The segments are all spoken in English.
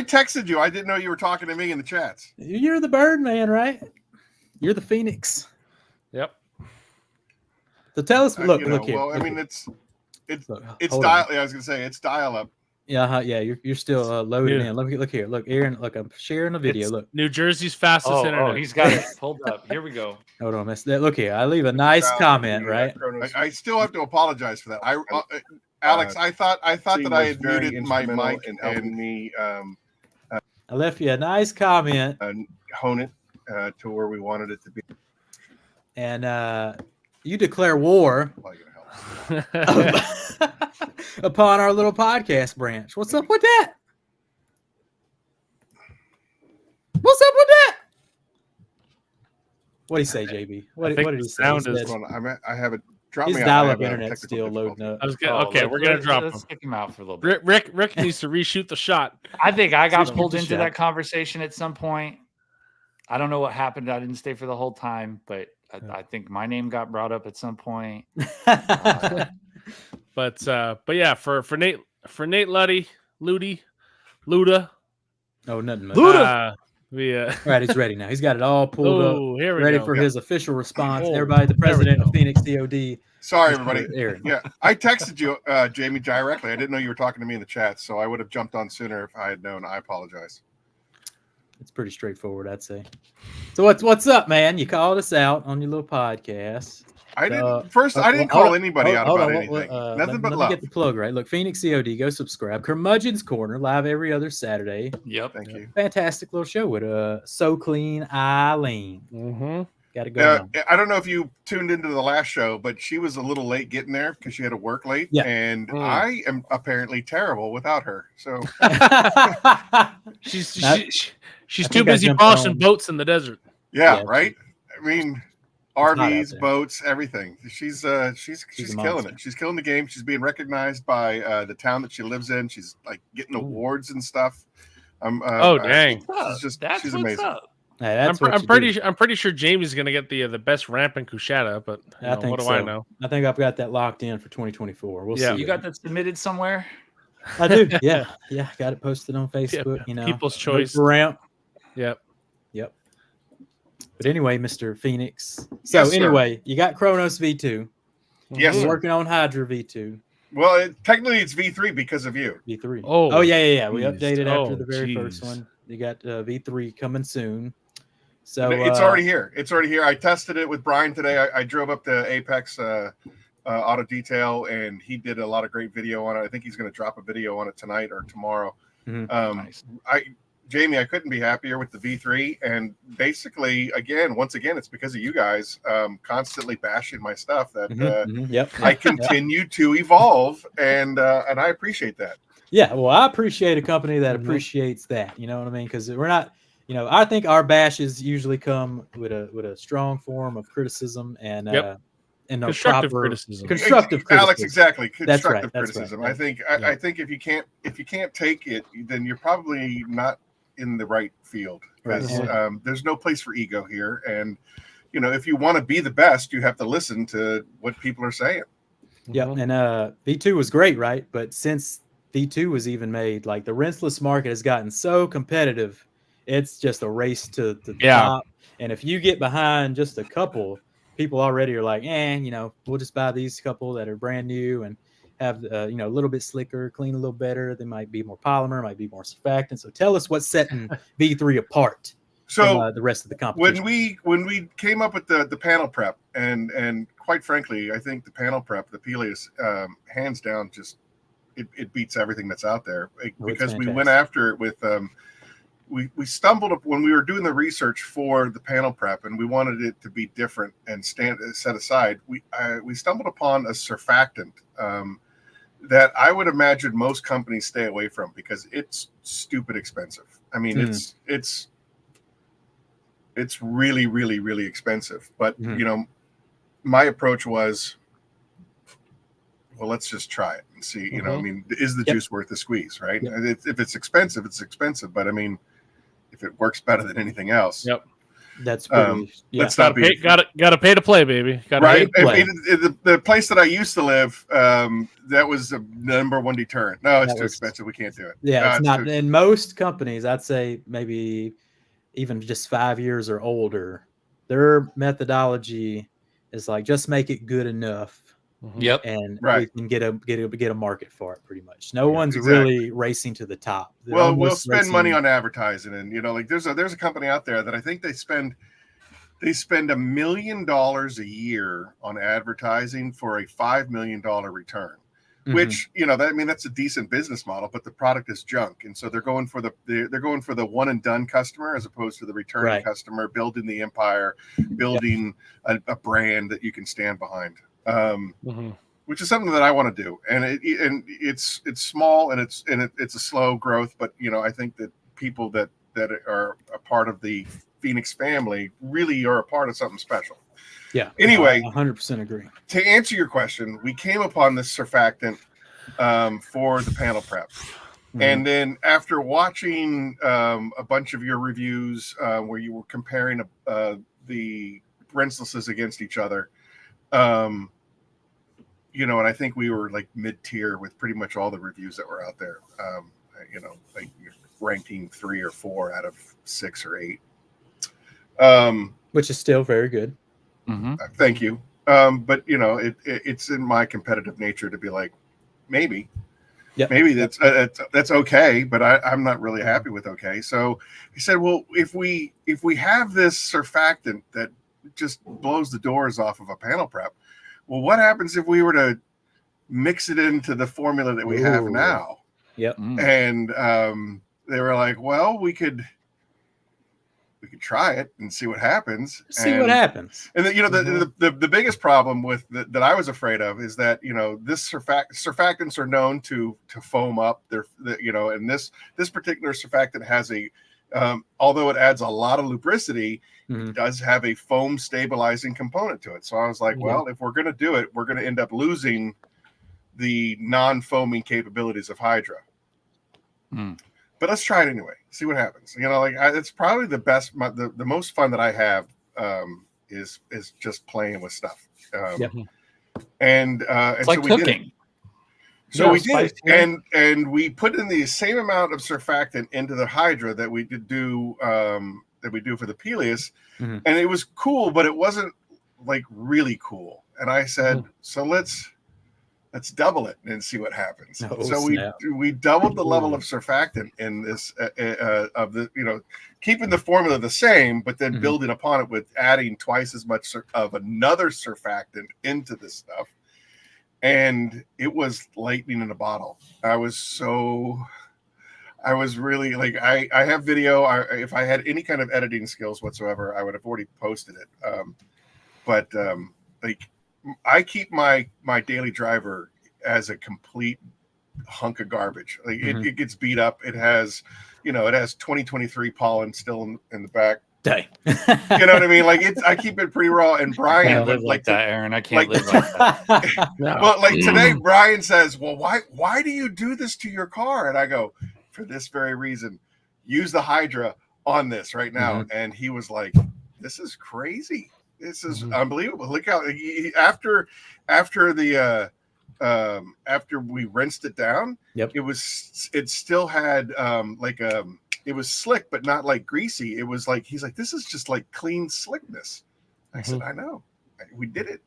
texted you. I didn't know you were talking to me in the chats. You're the Birdman, right? You're the Phoenix. Yep. So tell us. Look here. Well, look I mean, here. it's Hold dial. on. I was gonna say it's dial up. Yeah, yeah. You're still loading in. Look here. Look, Aaron. Look, I'm sharing a video. Look, New Jersey's fastest internet. Oh, he's got it pulled up. Here we go. hold on. Look here. I leave a nice comment, right? I still have to apologize for that. Alex, I thought that I had muted my mic and helping me. I left you a nice comment. Hone it to where we wanted it to be. And you declare war upon our little podcast branch. What's up with that? What's up with that? What did he say, JB? What did he say? I have it. Drop his me dial-up internet's still loading up. We're gonna drop him. Let's kick him out for a little bit. Rick needs to reshoot the shot. I think I got pulled into that conversation at some point. I don't know what happened. I didn't stay for the whole time, but I think my name got brought up at some point. But yeah, for Nate Luda. Oh, nothing much. Right, he's ready now. He's got it all pulled up. Here we ready go. for his official response. Everybody, the president of Phoenix E.O.D. Sorry, everybody. Yeah, I texted you, Jamie, directly. I didn't know you were talking to me in the chat, so I would have jumped on sooner if I had known. I apologize. It's pretty straightforward, I'd say. So what's up, man? You called us out on your little podcast. I didn't call anybody out about anything. Nothing but love. love. Let me get the plug right. Look, Phoenix E.O.D. Go subscribe. Curmudgeon's Corner live every other Saturday. Yep. Thank you. Fantastic little show with So Clean Eileen. Mm-hmm. Got to go. I don't know if you tuned into the last show, but she was a little late getting there because she had to work late. Yeah. And I am apparently terrible without her. So she's too busy polishing boats in the desert. Yeah, right. I mean, RVs, boats, everything. She's killing it. She's killing the game. She's being recognized by the town that she lives in. She's like getting awards and stuff. Dang! She's amazing. Up. Hey, I'm pretty sure Jamie's gonna get the best ramp in Kushada, but what do I know? I think I've got that locked in for 2024. We'll see. You got that submitted somewhere? I do. Yeah. Got it posted on Facebook. People's choice ramp. Yep. But anyway, Mr. Phoenix. So anyway, you got Kronos V2. Yes, We're working on Hydra V2. Well, technically it's V3 because of you. V3. Oh yeah. We updated after the very first one. You got V3 coming soon. So it's already here. I tested it with Brian today. I drove up to Apex Auto Detail, and he did a lot of great video on it. I think he's going to drop a video on it tonight or tomorrow. Nice. Jamie, I couldn't be happier with the V3. And basically, once again, it's because of you guys constantly bashing my stuff that I continue to evolve, and I appreciate that. Yeah, well, I appreciate a company that appreciates that. You know what I mean? Because we're not, I think our bashes usually come with a strong form of criticism and constructive criticism. Constructive criticism. Alex, exactly. Constructive That's criticism. Right. I think if you can't take it, then you're probably not in the right field. Because there's no place for ego here, and if you want to be the best, you have to listen to what people are saying. Yeah, and V2 was great, right? But since V2 was even made, like the rinseless market has gotten so competitive, it's just a race to the top. And if you get behind just a couple, people already are like, we'll just buy these couple that are brand new and have a little bit slicker, clean a little better. They might be more polymer, might be more surfactant. So tell us what's setting V3 apart from the rest of the competition. When we came up with the panel prep, and quite frankly, I think the panel prep, the Peleus, hands down, just it beats everything that's out there, because we went after it with we stumbled up when we were doing the research for the panel prep, and we wanted it to be different and set aside. We stumbled upon a surfactant that I would imagine most companies stay away from because it's stupid expensive. I mean, it's really, really, really expensive. But my approach was, well, let's just try it and see. I mean, is the juice worth the squeeze, right? If it's expensive, it's expensive. But I mean, if it works better than anything else. That's pretty. Let's not be gotta pay to play, baby. Right. The place that I used to live, that was the number one deterrent. No, it's too expensive. We can't do it. Yeah, it's not. In most companies, I'd say maybe even just 5 years or older, their methodology is like just make it good enough. Yep. And we can get a market for it pretty much. No one's exactly. really racing to the top. Well, we'll spend money on advertising, and like there's a company out there that I think they spend $1 million a year on advertising for a $5 million return. Which that's a decent business model, but the product is junk, and so they're going for the one and done customer as opposed to the returning customer, building the empire, building a brand that you can stand behind. Which is something that I want to do, and it's small and it's a slow growth, but I think that people that are a part of the Phoenix family really are a part of something special. Yeah. Anyway, 100% agree. To answer your question, we came upon this surfactant for the panel prep. And then after watching a bunch of your reviews where you were comparing the rinselesses against each other, and I think we were like mid-tier with pretty much all the reviews that were out there, like ranking 3 or 4 out of 6 or 8. Which is still very good. Thank you. But it's in my competitive nature to be like, maybe that's okay, but I'm not really happy with okay. So he said, well, if we have this surfactant that just blows the doors off of a panel prep, well, what happens if we were to mix it into the formula that we have now? Yep. And they were like, well, we could try it and see what happens. What happens. And the biggest problem with that I was afraid of is that this surfactants are known to foam up. And this particular surfactant has although it adds a lot of lubricity, it does have a foam stabilizing component to it. So I was like, well, if we're going to do it, we're going to end up losing the non-foaming capabilities of Hydra. But let's try it anyway. See what happens. It's probably the best, the most fun that I have is just playing with stuff. And it's like so we cooking. did it. So we did it, and we put in the same amount of surfactant into the Hydra that we do for the Peleus, and it was cool, but it wasn't like really cool. And I said, so let's double it and see what happens. We doubled the level of surfactant in this of the keeping the formula the same, but then building upon it with adding twice as much of another surfactant into this stuff. And it was lightning in a bottle. I was really like, I have video. If I had any kind of editing skills whatsoever, I would have already posted it. But I keep my daily driver as a complete hunk of garbage. Like it gets beat up. It has, it has 2023 pollen still in the back. Dang. You know what I mean? Like I keep it pretty raw. And Brian, I can't live like that, Aaron. I can't live like that. But like today, Brian says, "Well, why do you do this to your car?" And I go, "For this very reason. Use the Hydra on this right now." And he was like, "This is crazy. This is unbelievable. Look how after we rinsed it down, it still had it was slick, but not like greasy. It was like, he's like, this is just like clean slickness. I said, I know. We did it.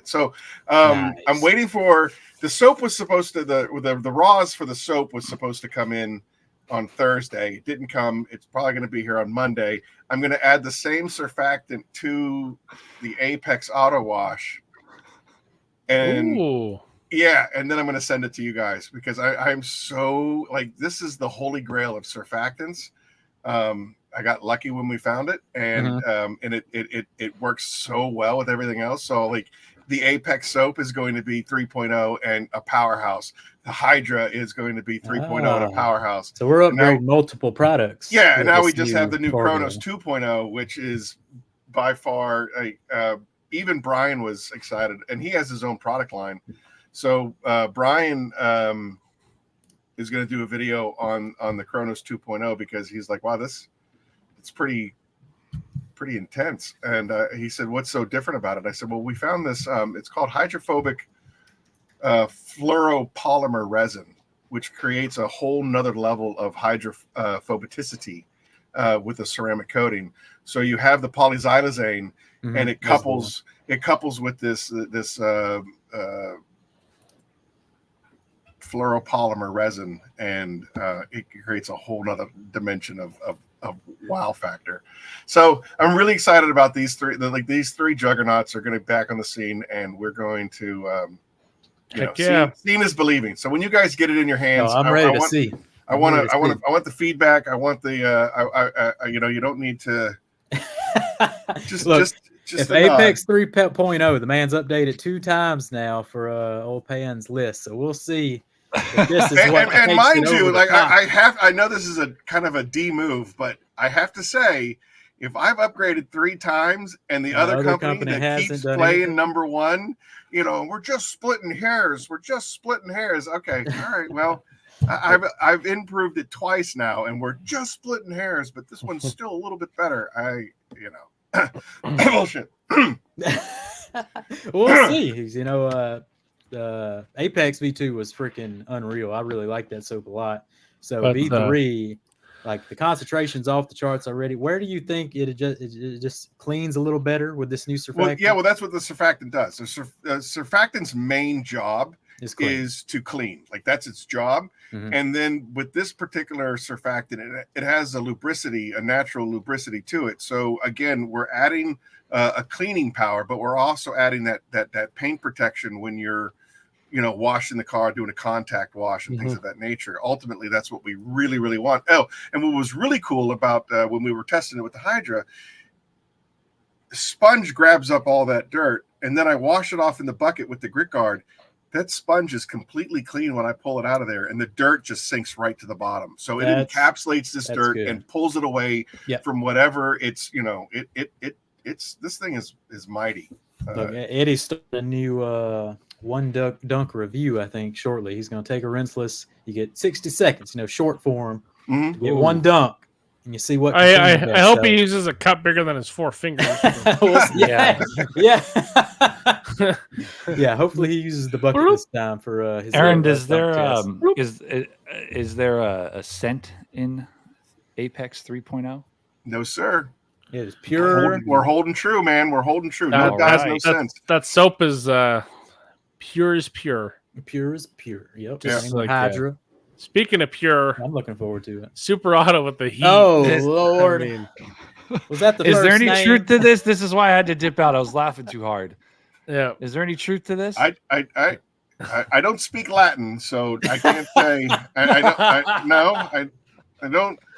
So nice. I'm waiting for the soap was supposed to the raws for the soap was supposed to come in on Thursday. It didn't come. It's probably going to be here on Monday. I'm going to add the same surfactant to the Apex Auto Wash. And and then I'm going to send it to you guys because I'm so like, this is the holy grail of surfactants. I got lucky when we found it, and it works so well with everything else. So like the Apex soap is going to be 3.0 and a powerhouse. The Hydra is going to be 3.0 and a powerhouse. So we're upgrading multiple products. Yeah, and now we just have the new Chronos 2.0, which is by far even Brian was excited, and he has his own product line. So Brian is going to do a video on the Chronos 2.0 because he's like, wow, it's pretty pretty intense. And he said, "What's so different about it?" I said, "Well, we found this. It's called hydrophobic fluoropolymer resin, which creates a whole nother level of hydrophobicity with a ceramic coating. So you have the polyxylazane, and it couples with this fluoropolymer resin, and it creates a whole nother dimension of wow factor. So I'm really excited about these three. These three juggernauts are going to be back on the scene, and we're going to seeing is believing. So when you guys get it in your hands, I'm ready to see. I want the feedback. I want the you don't need to just Look, just if Apex 3.0, the man's updated 2 times now for old Pan's list, so we'll see if this is what and takes mind it you, over the like top. I know this is a kind of a D move, but I have to say, if I've upgraded 3 times and the other company that keeps playing number 1, we're just splitting hairs. Okay, all right, well, I've improved it twice now, and we're just splitting hairs, but this one's still a little bit better. Bullshit. We'll see. Apex V2 was freaking unreal. I really like that soap a lot. So V3, like the concentration's off the charts already. Where do you think it just cleans a little better with this new surfactant? Well, that's what the surfactant does. So surfactant's main job is to clean. Like that's its job. Mm-hmm. And then with this particular surfactant, it has a lubricity, a natural lubricity to it. So again, we're adding a cleaning power, but we're also adding that paint protection when you're washing the car, doing a contact wash and things of that nature. Ultimately, that's what we really, really want. Oh, and what was really cool about when we were testing it with the Hydra, sponge grabs up all that dirt, and then I wash it off in the bucket with the grit guard. That sponge is completely clean when I pull it out of there, and the dirt just sinks right to the bottom. So it encapsulates this dirt and pulls it away from whatever it's, it's this thing is mighty. Look, Eddie's starting a new one dunk review, I think, shortly. He's going to take a rinseless. You get 60 seconds, short form. You get one dunk, and you see what. I hope he uses a cup bigger than his 4 fingers. Yeah. Yeah. Hopefully, he uses the bucket this time for his. Aaron, is there is there a scent in Apex 3.0? No, sir. It is pure. We're holding true, man. We're holding true. No doubt, no sense. That soap is pure as pure. Pure as pure. Yep. Just like Hydra. Speaking of pure, I'm looking forward to it. Super Auto with the heat. Oh Lord! Was that the? Is first there any name? truth to this? This is why I had to dip out. I was laughing too hard. Yeah. Is there any truth to this? I don't speak Latin, so I can't say. I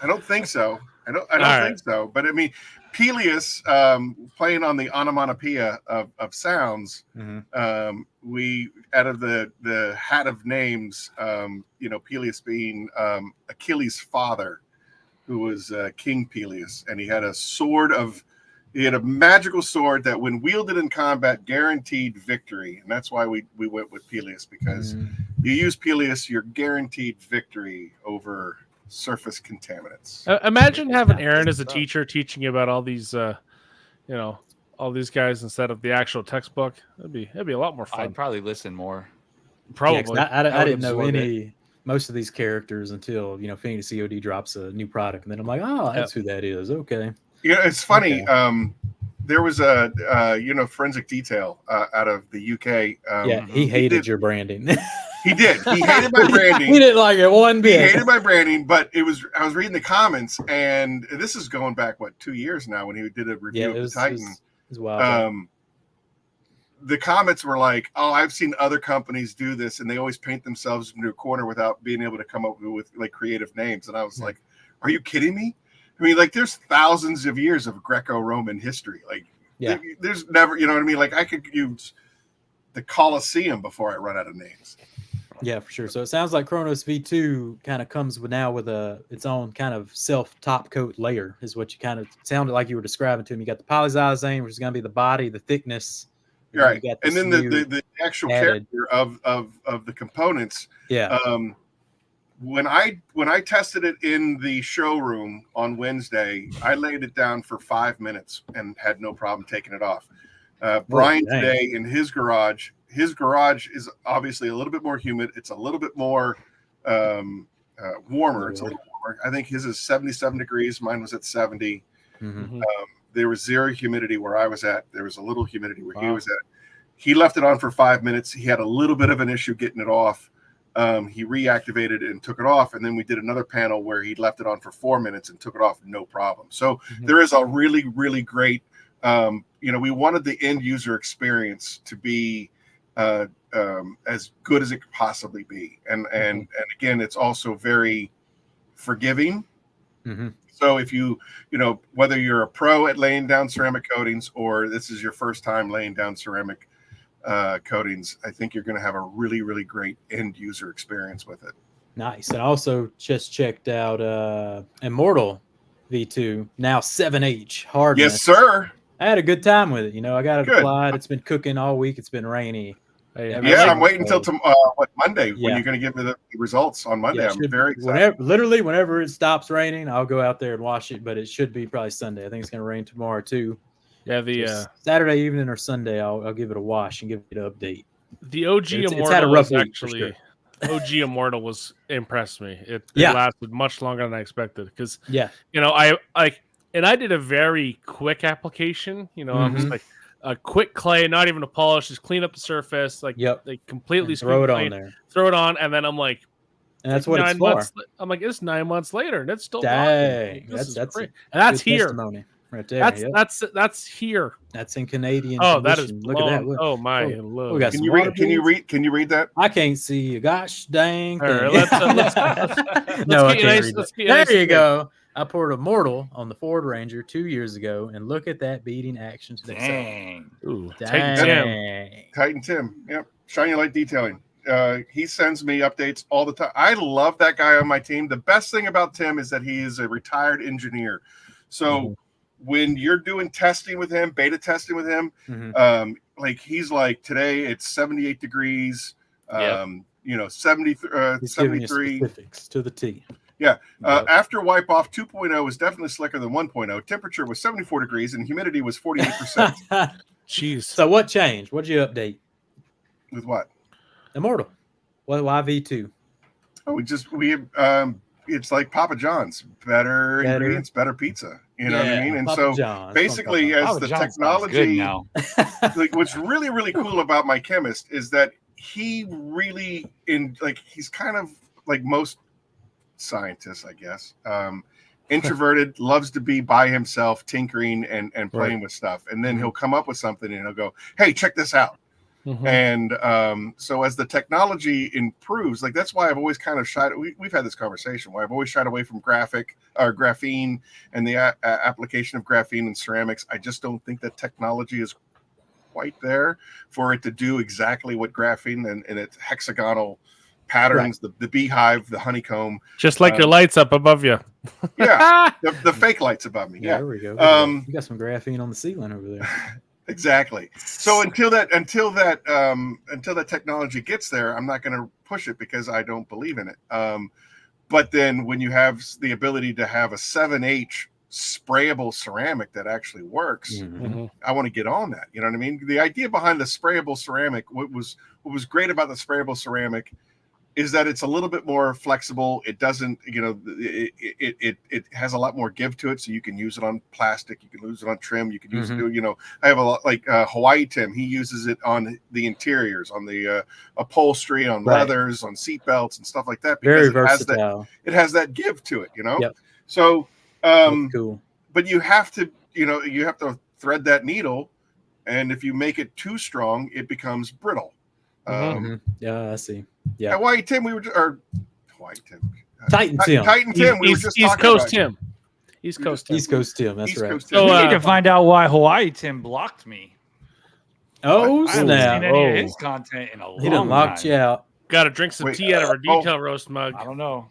don't think so. I don't think so. But I mean, Peleus, playing on the onomatopoeia of sounds, we out of the hat of names, Peleus being Achilles' father, who was King Peleus, and he had a magical sword that when wielded in combat guaranteed victory, and that's why we went with Peleus, because you use Peleus, you're guaranteed victory over surface contaminants. Imagine having Aaron as a teacher teaching you about all these all these guys instead of the actual textbook. That'd be a lot more fun. I'd probably listen more. Probably. Yeah, I didn't know most of these characters until Phoenix E.O.D drops a new product, and then I'm like, oh, that's who that is. Okay. Yeah, it's funny. Okay. There was a Forensic Detail out of the UK. He hated your branding. He did. He hated my branding. He didn't like it one bit. He hated my branding, but I was reading the comments, and this is going back 2 years now when he did a review of the Titan. It was wild. The comments were like, "Oh, I've seen other companies do this, and they always paint themselves into a corner without being able to come up with like creative names." And I was like, "Are you kidding me?" I mean, like, there's thousands of years of Greco-Roman history. Like, there's never, you know what I mean? Like, I could use the Colosseum before I run out of names. Yeah, for sure. So it sounds like Chronos V2 kind of comes with its own kind of self top coat layer, is what you kind of sounded like you were describing to me. You got the polyxylazane, which is going to be the body, the thickness. Right. And then the actual character of the components. Yeah. when I tested it in the showroom on Wednesday, I laid it down for 5 minutes and had no problem taking it off. Brian today in his garage is obviously a little bit more humid. It's a little bit more warmer. It's a little warmer. I think his is 77 degrees. Mine was at 70. There was zero humidity where I was at. There was a little humidity where he was at. He left it on for 5 minutes. He had a little bit of an issue getting it off. He reactivated it and took it off. And then we did another panel where he left it on for 4 minutes and took it off, no problem. So there is a really, really great, we wanted the end user experience to be as good as it could possibly be. And again, it's also very forgiving. So if you whether you're a pro at laying down ceramic coatings or this is your first time laying down ceramic coatings, I think you're going to have a really, really great end user experience with it. Nice. And I also just checked out Immortal V2, now 7H hardness. Yes, sir. I had a good time with it. I got it applied. It's been cooking all week. It's been rainy. I'm waiting until Monday when you're going to give me the results on Monday. I'm very excited. Whenever it stops raining, I'll go out there and wash it, but it should be probably Sunday. I think it's going to rain tomorrow too. Yeah, Saturday evening or Sunday, I'll give it a wash and give it an update. The OG Immortal was actually OG Immortal was impressed me. It lasted much longer than I expected because I did a very quick application. I'm just like a quick clay, not even a polish, just clean up the surface. They completely throw it on there, throw it on, and then I'm like, and that's what it's for. I'm like, it's 9 months later, and it's still dang. That's great. And that's here. Testimony. Right there. That's here. That's in Canadian. Oh, that is look at that. Look. Oh my! We got Can you read that? I can't see. Gosh dang! Let's there you go. I poured Immortal on the Ford Ranger 2 years ago, and look at that beating action today. Dang! Ooh, Titan Tim. Yep. Shiny Light Detailing. He sends me updates all the time. I love that guy on my team. The best thing about Tim is that he is a retired engineer. So when you're doing testing with him, beta testing with him, he's like, today it's 78 degrees, 73 specifics to the T. Yeah. After wipe off, 2.0 was definitely slicker than 1.0. Temperature was 74 degrees and humidity was 48%. Jeez. So what changed? What did you update? With what? Immortal. Why V2? Oh, it's like Papa John's, better ingredients, better pizza. You know what I mean? And Papa so John's, basically, as the technology, like what's really, really cool about my chemist is that he really he's kind of like most scientists, I guess. Introverted, loves to be by himself, tinkering and playing with stuff. And then he'll come up with something and he'll go, "Hey, check this out." And so as the technology improves, like that's why I've always kind of shied. We've had this conversation why I've always shied away from graphene and the application of graphene in ceramics. I just don't think that technology is quite there for it to do exactly what graphene and its hexagonal patterns, the beehive, the honeycomb, just like your lights up above you. the fake lights above me. Yeah, there we go. You got some graphene on the ceiling over there. Exactly. So until that technology gets there, I'm not going to push it because I don't believe in it. But then when you have the ability to have a 7H sprayable ceramic that actually works, I want to get on that. You know what I mean? The idea behind the sprayable ceramic, what was great about the sprayable ceramic is that it's a little bit more flexible. It doesn't, it has a lot more give to it. So you can use it on plastic. You can use it on trim. You can use it, I have a lot like Hawaii Tim. He uses it on the interiors, on the upholstery, on leathers, on seat belts and stuff like that. Very versatile. It has that give to it, Yep. So, cool. But you have to thread that needle. And if you make it too strong, it becomes brittle. Yeah, I see. Yeah, Hawaii Tim, Titan Tim. Titan Tim. We were just East talking Coast about Tim. East Coast Tim. East Coast Tim. That's right. So we need to find out why Hawaii Tim blocked me. Oh I haven't seen any of his content in a long time. He done locked you out. Got to drink some tea out of our detail roast mug. I don't know.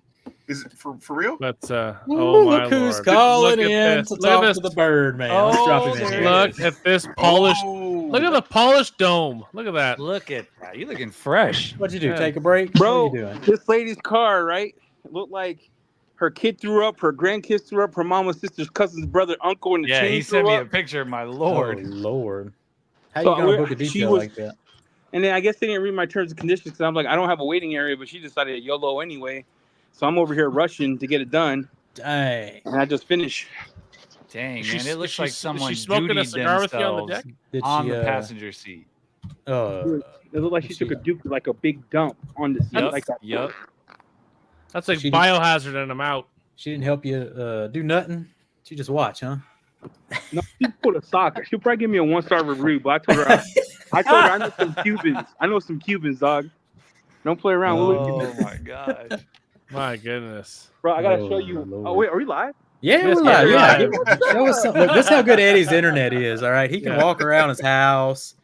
Is it for real? But look who's calling in to talk to the bird man. Let's drop him in here. Look at this polished. Look at the polished dome. Look at that. Look at that. You're looking fresh. What'd you do? Take a break? Bro, what are you doing? This lady's car, right? It looked like her kid threw up, her grandkids threw up, her mama, sister's cousin's brother, uncle, and the chain he sent me up. a picture. My lord, Lord, how you gonna book a detail like that? And then I guess they didn't read my terms and conditions because I'm like, I don't have a waiting area, but she decided to YOLO anyway. So I'm over here rushing to get it done. Dang. And I just finished. Dang, man, it looks like someone smoking a cigar with you on the deck on the passenger seat. It looked like she took like a big dump on the seat. Yep. That's like biohazard and I'm out. She didn't help you do nothing. She just watch, huh? No, she pulled a sock. She'll probably give me a 1-star review, but I told her I know some Cubans. I know some Cubans, dog. Don't play around. Oh my gosh. My goodness. Bro, I gotta show you. Lord. Oh wait, are we live? Yeah, we're live. Yeah. Show us something. Look, this is how good Eddie's internet is. All right. He can walk around his house,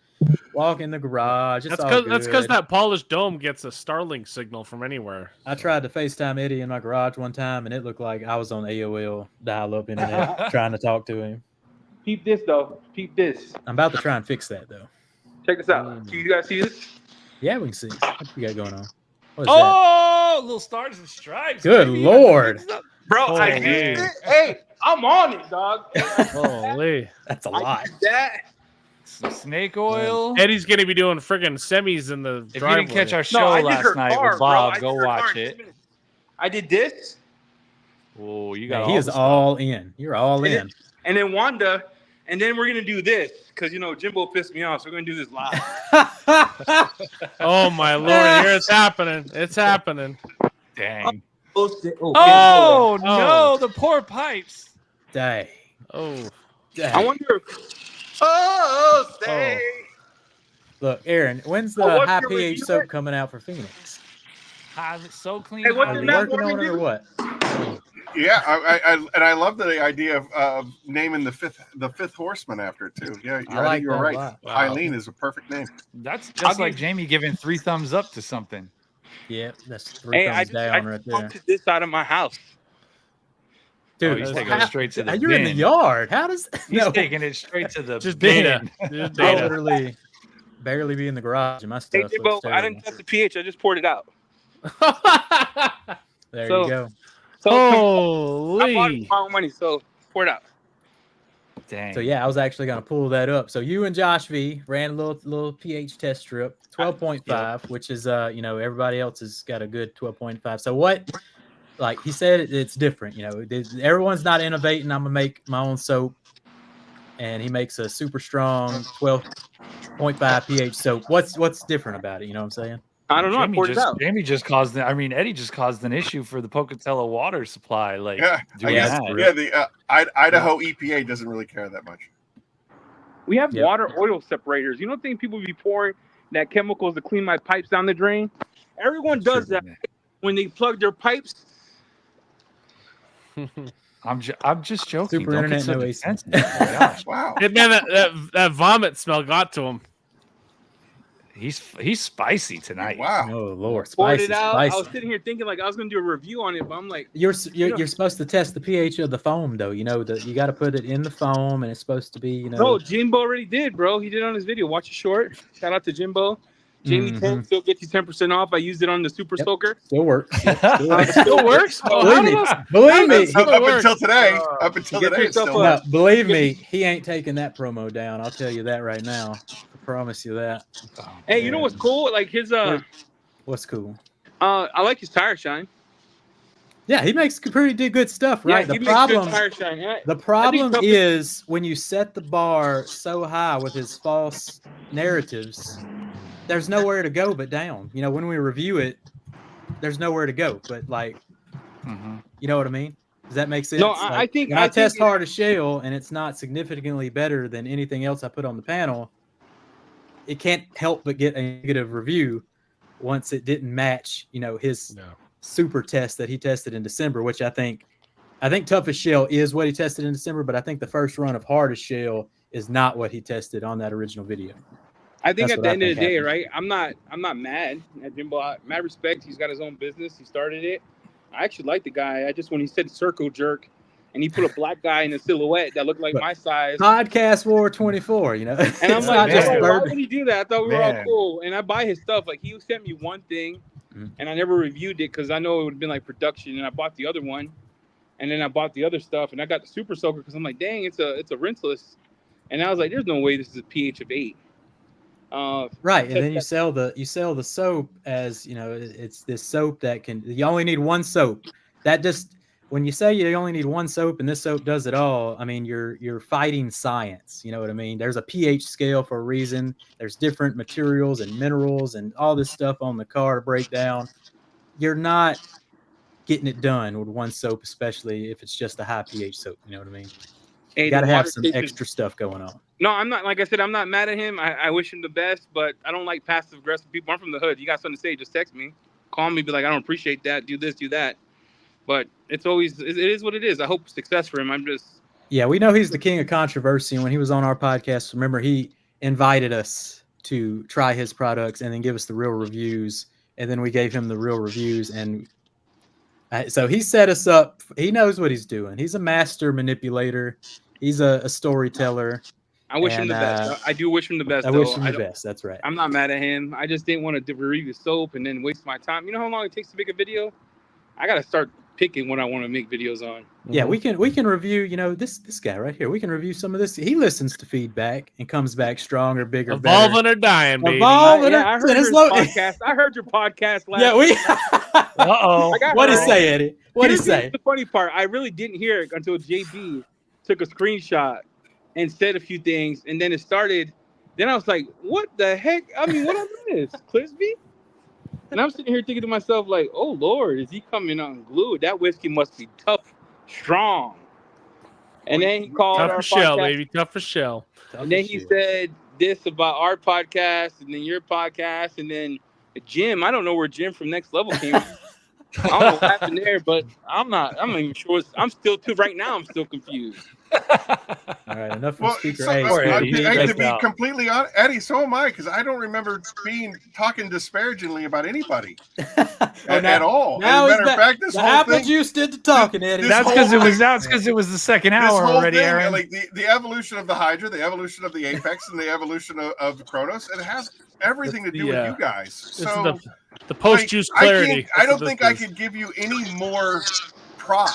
walk in the garage. That's because that polished dome gets a Starlink signal from anywhere. I tried to FaceTime Eddie in my garage one time, and it looked like I was on AOL dial-up internet trying to talk to him. Peep this, though. Peep this. I'm about to try and fix that, though. Check this out. Can you guys see this? Yeah, we can see. What you got going on? What is that? Little stars and stripes. Good baby. Lord. Bro, I did it. Hey, I'm on it, dog. Holy. That's a lot. Some snake oil. Eddie's going to be doing friggin' semis in the If driveway. you didn't catch our show last night with Bob, go watch it. I did this. Oh, you got he is all in. You're all in. And then Wanda, and then we're going to do this because, Jimbo pissed me off. So we're going to do this live. Oh, my Lord. Here it's happening. It's happening. Dang. Oh, no. The poor pipes. Dang. Oh. Dang. I wonder. Stay. Look, Aaron, when's the high pH soap coming out for Phoenix? So clean. Hey, are you working on it or what? Yeah, I love the idea of naming the fifth horseman after it too. Yeah, I think you're right. Wow. Eileen is a perfect name. That's just like Jamie giving 3 thumbs up to something. Yeah, that's 3 thumbs down right there. I this out of my house. Dude, he's taking it straight to the you're bin. in the yard. How does he's taking it straight to the just bin? Data. I literally barely be in the garage and my stuff. Hey, Jimbo, I didn't test the pH. I just poured it out. There you go. So holy! I bought it with my own money, so pour it out. Dang. So yeah, I was actually going to pull that up. So you and Josh V ran a little pH test strip, 12.5, which is everybody else has got a good 12.5. So what? Like he said, it's different. Everyone's not innovating. I'm gonna make my own soap, and he makes a super strong 12.5 pH soap. What's different about it? You know what I'm saying? I don't know. Jamie just caused. Eddie just caused an issue for the Pocatello water supply. Like, the Idaho EPA doesn't really care that much. We have water oil separators. You don't think people be pouring that chemicals to clean my pipes down the drain? Everyone does that when they plug their pipes. I'm just joking. Super internet no AC. Oh my gosh. Wow. Man, that vomit smell got to him. He's spicy tonight. Wow. Oh Lord, Poured spicy, it out. spicy. I was sitting here thinking like I was going to do a review on it, but I'm like, you're supposed to test the pH of the foam though. You got to put it in the foam, and it's supposed to be No, Jimbo already did, bro. He did it on his video. Watch it short. Shout out to Jimbo. Jamie 10 still gets you 10% off. I used it on the Super Soaker. Still works. Still works. Believe me. Up until today. Believe me, he ain't taking that promo down. I'll tell you that right now. I promise you that. Hey, you know what's cool? Like his what's cool? I like his tire shine. Yeah, he makes pretty good stuff, right? Yeah, the problem is when you set the bar so high with his false narratives, there's nowhere to go but down. When we review it, there's nowhere to go but you know what I mean? Does that make sense? No, I think when I test hard as shell and it's not significantly better than anything else I put on the panel, it can't help but get a negative review once it didn't match, his super test that he tested in December, which I think toughest shell is what he tested in December, but I think the first run of hardest shell is not what he tested on that original video. I think at the end of the day, right? I'm not mad at Jimbo. Mad respect. He's got his own business. He started it. I actually like the guy. When he said circle jerk, and he put a black guy in a silhouette that looked like my size. Podcast War 24, And I'm like, why would he do that? I thought we were all cool. And I buy his stuff. Like he sent me one thing, and I never reviewed it because I know it would have been like production, and I bought the other one, and then I bought the other stuff, and I got the Super Soaker because I'm like, dang, it's a rinseless, and I was like, there's no way this is a pH of 8. Right, and then you sell the soap as, you know, it's this soap that you only need one soap. That just, when you say you only need one soap and this soap does it all, I mean, you're fighting science. You know what I mean? There's a pH scale for a reason. There's different materials and minerals and all this stuff on the car to break down. You're not getting it done with one soap, especially if it's just a high pH soap. You know what I mean? Hey, you got to have some extra stuff going on. No, I'm not. Like I said, I'm not mad at him. I wish him the best, but I don't like passive aggressive people. I'm from the hood. You got something to say, just text me, call me, be like, I don't appreciate that. Do this, do that. But it is what it is. I hope success for him. Yeah, we know he's the king of controversy. And when he was on our podcast, remember, he invited us to try his products and then give us the real reviews. And then we gave him the real reviews. And so he set us up. He knows what he's doing. He's a master manipulator. He's a storyteller. I wish him the best. I do wish him the best. I wish him the best. That's right. I'm not mad at him. I just didn't want to review soap and then waste my time. You know how long it takes to make a video? I got to start picking what I want to make videos on. Yeah, we can review, you know, this guy right here. We can review some of this. He listens to feedback and comes back stronger, bigger, evolving better. or dying, baby. Evolving I heard your podcast. I heard your podcast last week. Uh-oh. What did he say, Eddie? What did he say? The funny part, I really didn't hear it until JB took a screenshot and said a few things, and then it started. Then I was like, what the heck? I mean, what on this? Clisby? And I'm sitting here thinking to myself, like, oh, Lord, is he coming unglued? That whiskey must be tough, strong. And then he called tough our for shell, podcast, baby. Tough for shell. And then he said this about our podcast, and then your podcast, and then Jim. I don't know where Jim from Next Level came from. I don't know what happened there, but I'm not even sure. I'm still right now. I'm still confused. All right, enough from Speaker A. To be completely honest, Eddie, so am I, because I don't remember talking disparagingly about anybody at all. Now as a matter of fact, this the whole apple thing, juice did the talking, Eddie. That's because it was the second hour already, Aaron. Like the evolution of the Hydra, the evolution of the Apex, and the evolution of the Kronos, it has everything to do with you guys. So the post-juice clarity. I don't think I could give you any more prop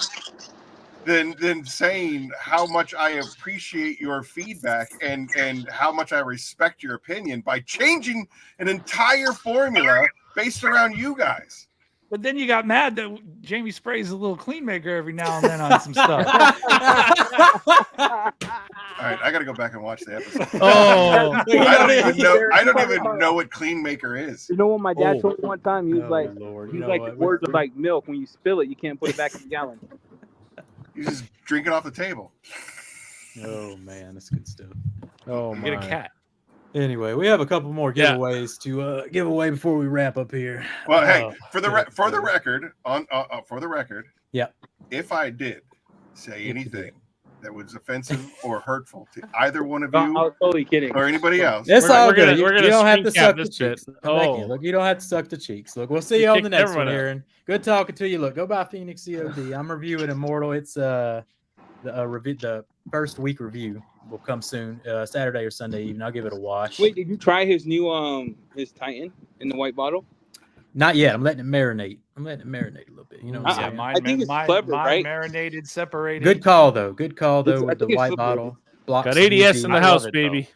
than saying how much I appreciate your feedback and how much I respect your opinion by changing an entire formula based around you guys. But then you got mad that Jamie sprays a little clean maker every now and then on some stuff. All right, I got to go back and watch the episode. Oh, I don't even know what clean maker is. You know what my dad told me one time? He was like, Lord. the words of like milk. When you spill it, you can't put it back in the gallon. You just drink it off the table. Oh man, that's good stuff. Oh my. Get a cat. Anyway, we have a couple more giveaways to give away before we wrap up here. Well, hey, for the record, yeah, if I did say anything that was offensive or hurtful to either one of you, I was totally kidding, or anybody else, it's all good. You don't have to suck the cheeks. Oh, look, you don't have to suck the cheeks. Look, we'll see you on the next one, Aaron. Good talking to you. Look, go buy Phoenix E.O.D. I'm reviewing Immortal. It's the first week review will come soon, Saturday or Sunday evening. I'll give it a wash. Wait, did you try his new his Titan in the white bottle? Not yet. I'm letting it marinate. A little bit. You know what I'm saying? I think it's clever, right? Marinated, separated. Good call though with the white bottle. Got ADS in the house, baby.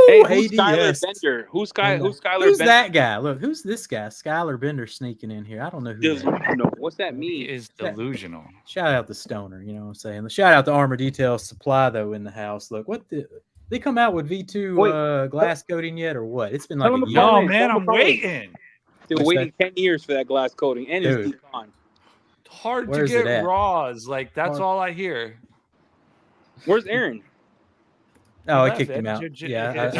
Hey, who's Skylar Bender? Who's Skylar Bender? Who's that guy? Look, who's this guy? Skylar Bender sneaking in here. I don't know who Delusional. What's that mean? He is delusional. Shout out to Stoner, you know what I'm saying? Shout out to Armor Detail Supply, though, in the house. Look, they come out with V2 glass coating yet or what? It's been like a year. No, man, I'm waiting. Still waiting 10 years for that glass coating. And it's gone. Hard to get raws. Like, that's all I hear. Where's Aaron? Oh, I kicked him out. Yeah,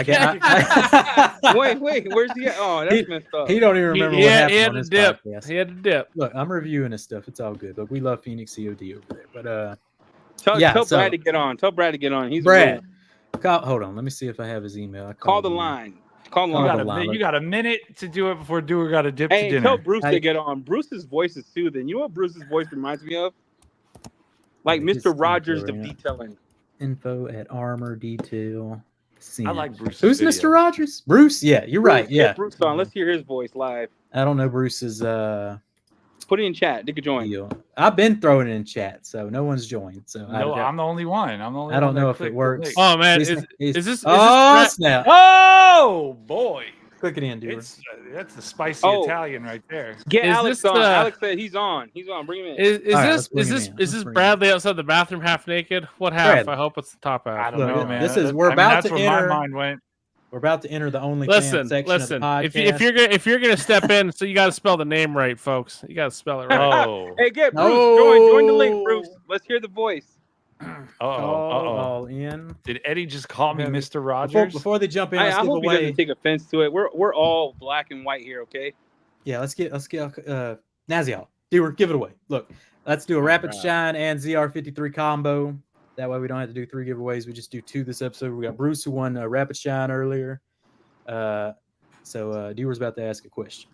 Wait, where's he at? Oh, that's messed up. He don't even remember what happened. He had to dip. He had to dip. Look, I'm reviewing his stuff. It's all good. Look, we love Phoenix E.O.D. over there. But tell Brad to get on. Tell Brad to get on. He's Brad. Hold on. Let me see if I have his email. Call the line. Call the line. You got a minute to do it before Dewar got to dip to dinner. Tell Bruce to get on. Bruce's voice is soothing. You know what Bruce's voice reminds me of? Like Mr. Rogers of detailing. Info at Armor Detail. I like Bruce. Who's Mr. Rogers? Bruce? Yeah, you're right. Yeah. Bruce on. Let's hear his voice live. I don't know Bruce's. Put it in chat. They could join. Deal. I've been throwing it in chat, so no one's joined. So no, I'm the only one. I'm the only. I don't know if it works. Oh man, is this? Snap! Oh boy! Click it in, dude. That's the spicy Italian right there. Get Alex on. Alex said he's on. He's on. Bring him in. Is this Bradley outside the bathroom half naked? What half? Bradley. I hope it's the top half. I don't know, man. This is we're about to enter. My mind went. We're about to enter the only section of the If podcast. you're gonna step in, so you got to spell the name right, folks. You got to spell it right. Oh, hey, get Bruce. Join the link, Bruce. Let's hear the voice. All in. Did Eddie just call me Mr. Rogers? Before they jump in, I hope he doesn't take offense to it. We're all black and white here, okay? Yeah, let's get Nazial. Dewar, give it away. Look, let's do a Rapid Shine and ZR53 combo. That way we don't have to do 3 giveaways. We just do 2 this episode. We got Bruce who won Rapid Shine earlier. So Dewar's about to ask a question.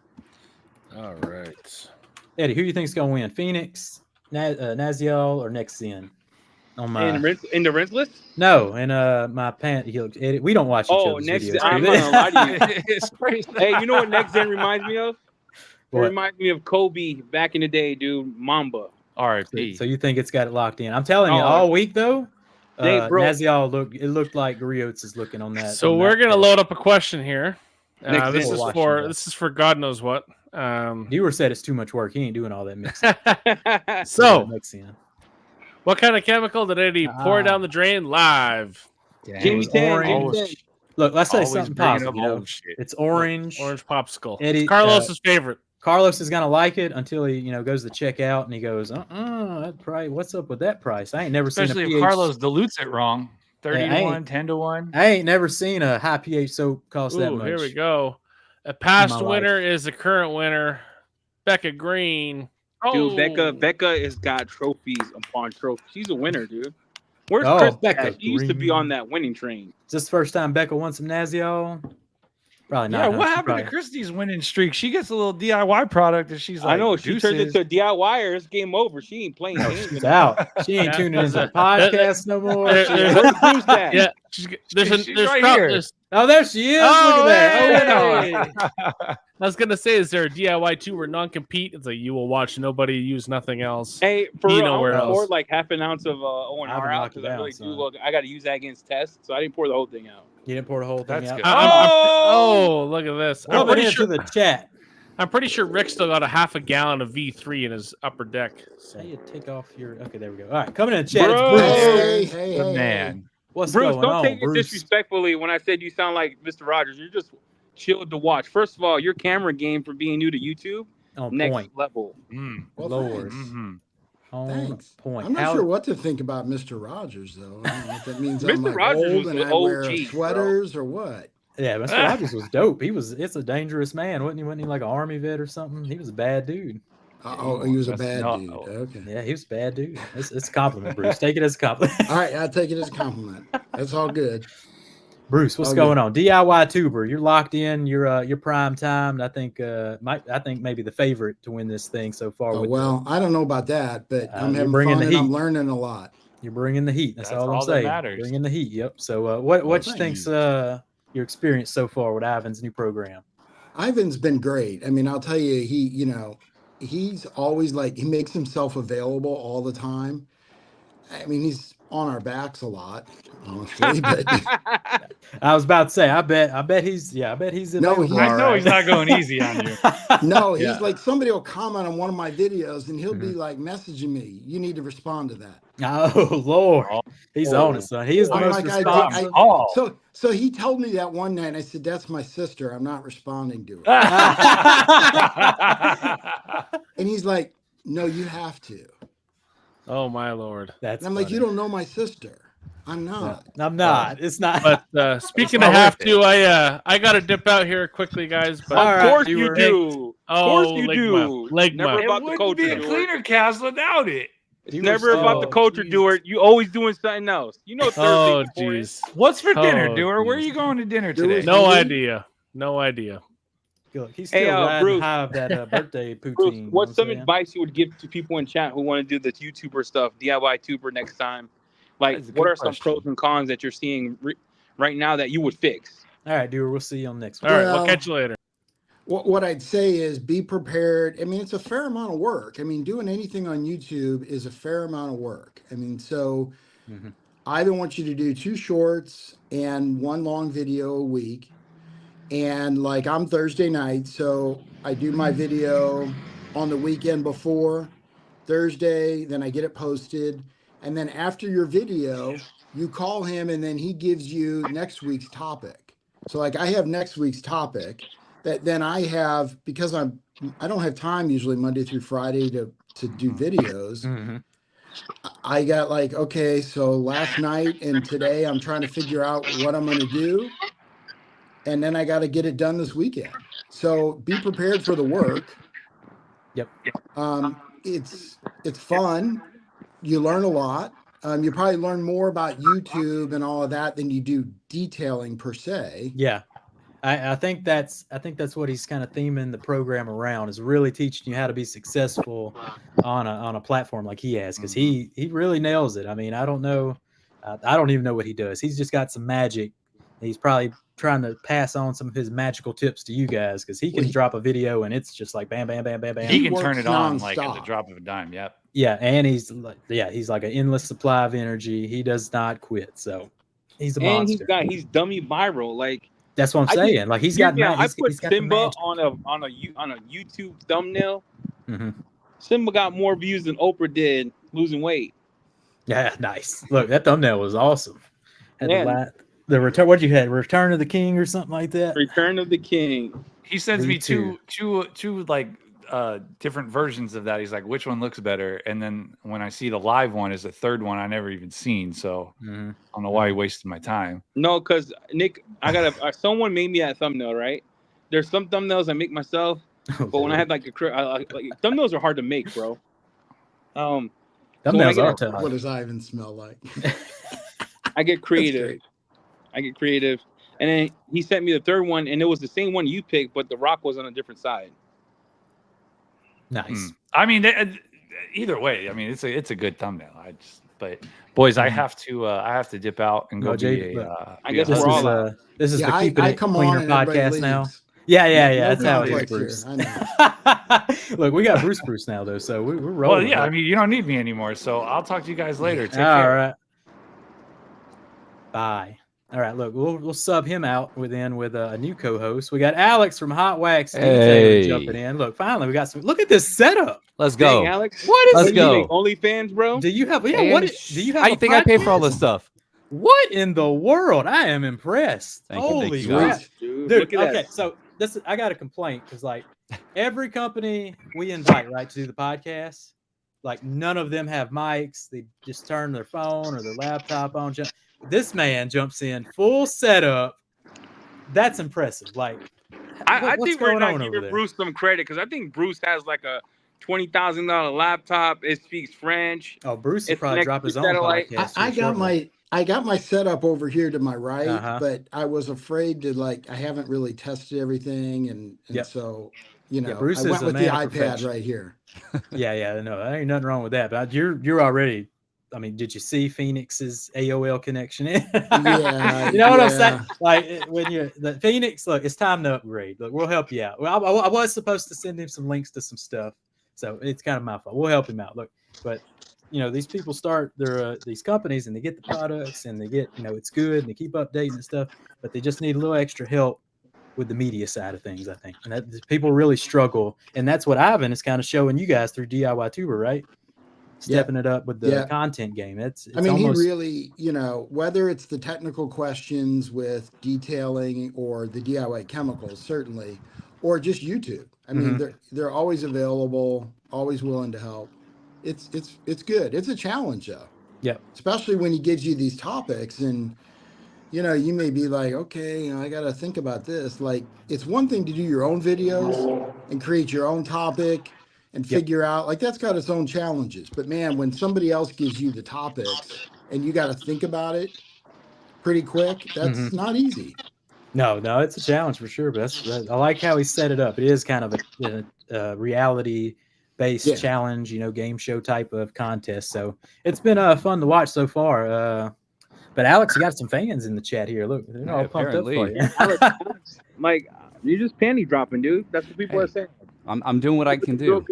All right. Eddie, who do you think is going to win? Phoenix, Nazial, or Nexian? On my in the rinse list? No, and my pant. Eddie, we don't watch each other's videos. I'm not gonna lie to you. It's crazy. Hey, you know what Nexian reminds me of? It reminds me of Kobe back in the day, dude. Mamba. R.I.P. So you think it's got it locked in? I'm telling you, all week though, Nazial looked like Griots is looking on that. So we're gonna load up a question here. This is for God knows what. Dewar said it's too much work. He ain't doing all that mixing. So, what kind of chemical did Eddie pour down the drain live? Jimmy orange. Look, let's say something positive. It's orange. Orange popsicle. Eddie, it's Carlos's favorite. Carlos is gonna like it until he, goes to check out and he goes, that price. What's up with that price? I ain't never seen. Especially if Carlos dilutes it wrong. 30-1, 10-1. I ain't never seen a high pH soap cost that much. Here we go. A past winner is a current winner. Becca Green. Dude, Becca has got trophies upon trophies. She's a winner, dude. Where's Chris? Becca? She used to be on that winning train. Is this the first time Becca won some Nazial? Probably not. Yeah, what happened to Christy's winning streak? She gets a little DIY product and she's like, I know, she turned into a DIYer. It's game over. She ain't playing games. She's out. She ain't tuning into the podcast no more. Where's that? Yeah, there's right here. Oh, there she is. Look at that. Hey. I was gonna say, is there a DIY too where non-compete? It's like you will watch nobody use nothing else. Hey, for real, I poured like half an ounce of O&R out because I really do. Look, I got to use that against tests, so I didn't pour the whole thing out. You didn't pour the whole thing out. Oh, look at this! I'm pretty sure the chat. I'm pretty sure Rick still got a half a gallon of V3 in his upper deck. So you take off your. Okay, there we go. All right, coming in the chat. It's Bruce. Hey, man. What's Bruce, going don't on, take it Bruce? disrespectfully when I said you sound like Mr. Rogers. You're just chilled to watch. First of all, your camera game for being new to YouTube, next level. Well, Lord. Thanks. Point. I'm not sure what to think about Mr. Rogers, though. I don't know if that means I'm Mr. like Rogers old was and the I wear OG, sweaters or what. Yeah, Mr. Rogers was dope. It's a dangerous man. Wasn't he like an army vet or something? He was a bad dude. Oh, he was a bad dude. Okay. Yeah, he was a bad dude. It's a compliment, Bruce. Take it as a compliment. All right, I'll take it as a compliment. That's all good. Bruce, what's going on? DIY tuber, you're locked in. You're prime time. I think maybe the favorite to win this thing so far. I don't know about that, but I'm having fun and I'm learning a lot. You're bringing the heat. That's all I'm saying. That matters. Bringing the heat. Yep. So what you think's your experience so far with Ivan's new program? Ivan's been great. I mean, I'll tell you, he's always he makes himself available all the time. I mean, he's on our backs a lot, honestly. But I was about to say, I bet he's available. I know he's not going easy on you. No, he's like, somebody will comment on one of my videos and he'll be like messaging me. You need to respond to that. Oh Lord, he's on it, son. He is the most responsive. So he told me that one night, and I said, "That's my sister. I'm not responding to her." And he's like, "No, you have to." Oh my Lord! And I'm like, "You don't know my sister." I'm not. I'm not. It's not. But speaking of have to, I got to dip out here quickly, guys. But of course you do. Of course you do. Never about the culture. It wouldn't be a cleaner cast without it. It's never about the culture, Dewar. You always doing something else. You know. Oh jeez. What's for dinner, Dewar? Where are you going to dinner today? No idea. No idea. Look, he's still riding high of that birthday poutine. Bruce, what's some advice you would give to people in chat who want to do the YouTuber stuff, DIY tuber next time? Like, what are some pros and cons that you're seeing right now that you would fix? All right, Dewar, we'll see you on next one. All right, we'll catch you later. What I'd say is be prepared. I mean, it's a fair amount of work. I mean, doing anything on YouTube is a fair amount of work. I mean, so I either want you to do 2 shorts and 1 long video a week. And like I'm Thursday night, so I do my video on the weekend before Thursday, then I get it posted. And then after your video, you call him and then he gives you next week's topic. So like I have next week's topic that then I have, because I don't have time usually Monday through Friday to do videos. I got like, okay, so last night and today I'm trying to figure out what I'm going to do. And then I got to get it done this weekend. So be prepared for the work. Yep. It's fun. You learn a lot. You probably learn more about YouTube and all of that than you do detailing per se. Yeah. I think that's what he's kind of theming the program around, is really teaching you how to be successful on a platform like he has, because he really nails it. I mean, I don't know, I don't even know what he does. He's just got some magic. He's probably trying to pass on some of his magical tips to you guys, because he can drop a video and it's just like bam, bam, bam, bam, bam. He can turn it on like at the drop of a dime. Yep. Yeah, and he's like an endless supply of energy. He does not quit. So he's a monster. And he's dummy viral. Like, that's what I'm saying. Like he's got. I put Simba on a YouTube thumbnail. Simba got more views than Oprah did losing weight. Yeah, nice. Look, that thumbnail was awesome. The return. What you had? Return of the King or something like that. Return of the King. He sends me two like different versions of that. He's like, which one looks better? And then when I see the live one is the third one I never even seen. So I don't know why he wasted my time. No, because Nick, I got someone made me that thumbnail, right? There's some thumbnails I make myself, but when I had like thumbnails are hard to make, bro. Thumbnails are tough. What does Ivan smell like? I get creative. And then he sent me the third one, and it was the same one you picked, but the rock was on a different side. Nice. I mean, either way, I mean, it's a good thumbnail. But boys, I have to dip out and go. I guess we're all. This is the Keep It Cleaner podcast now. Yeah. That's how it is, Bruce. Look, we got Bruce now though, so we're rolling. Well, yeah. I mean, you don't need me anymore, so I'll talk to you guys later. Take care. All right. Bye. All right, look, we'll sub him out with a new co-host. We got Alex from Hot Wax jumping in. Look, finally we got some. Look at this setup. Let's go. Dang, Alex. What is Let's go. OnlyFans, bro? Do you have? Yeah. Do you have? I think I pay for all this stuff. What in the world? I am impressed. Holy crap, dude! Look at that. So I got a complaint because like every company we invite to do the podcast, like none of them have mics. They just turn their phone or their laptop on. This man jumps in full setup. That's impressive. Like, I think we're not giving Bruce some credit because I think Bruce has like a $20,000 laptop. It speaks French. Oh, Bruce will probably drop his own podcast. I got my setup over here to my right, but I was afraid to I haven't really tested everything, and so Bruce I went with the iPad right here. Yeah, no, there ain't nothing wrong with that. But you're already. I mean, did you see Phoenix's AOL connection? Yeah, you know what I'm saying? Like when the Phoenix, look, it's time to upgrade. Look, we'll help you out. Well, I was supposed to send him some links to some stuff, so it's kind of my fault. We'll help him out. Look, but these people start these companies and they get the products and they get it's good and they keep updating and stuff, but they just need a little extra help with the media side of things, I think, and that people really struggle, and that's what Ivan is kind of showing you guys through DIY Tuber, right? Stepping it up with the content game. It's I mean, almost... he really, whether it's the technical questions with detailing or the DIY chemicals, certainly, or just YouTube. I mean, they're always available, always willing to help. It's good. It's a challenge though. Yeah. Especially when he gives you these topics and you may be like, okay, I got to think about this. Like, it's one thing to do your own videos and create your own topic and figure out, like, that's got its own challenges. But man, when somebody else gives you the topics and you got to think about it pretty quick, that's not easy. No, it's a challenge for sure. But I like how he set it up. It is kind of a reality-based challenge, game show type of contest. So it's been fun to watch so far. But Alex, you got some fans in the chat here. Look, they're all pumped up for you. Alex, You're just panty dropping, dude. That's what people are saying. I'm doing what I can do.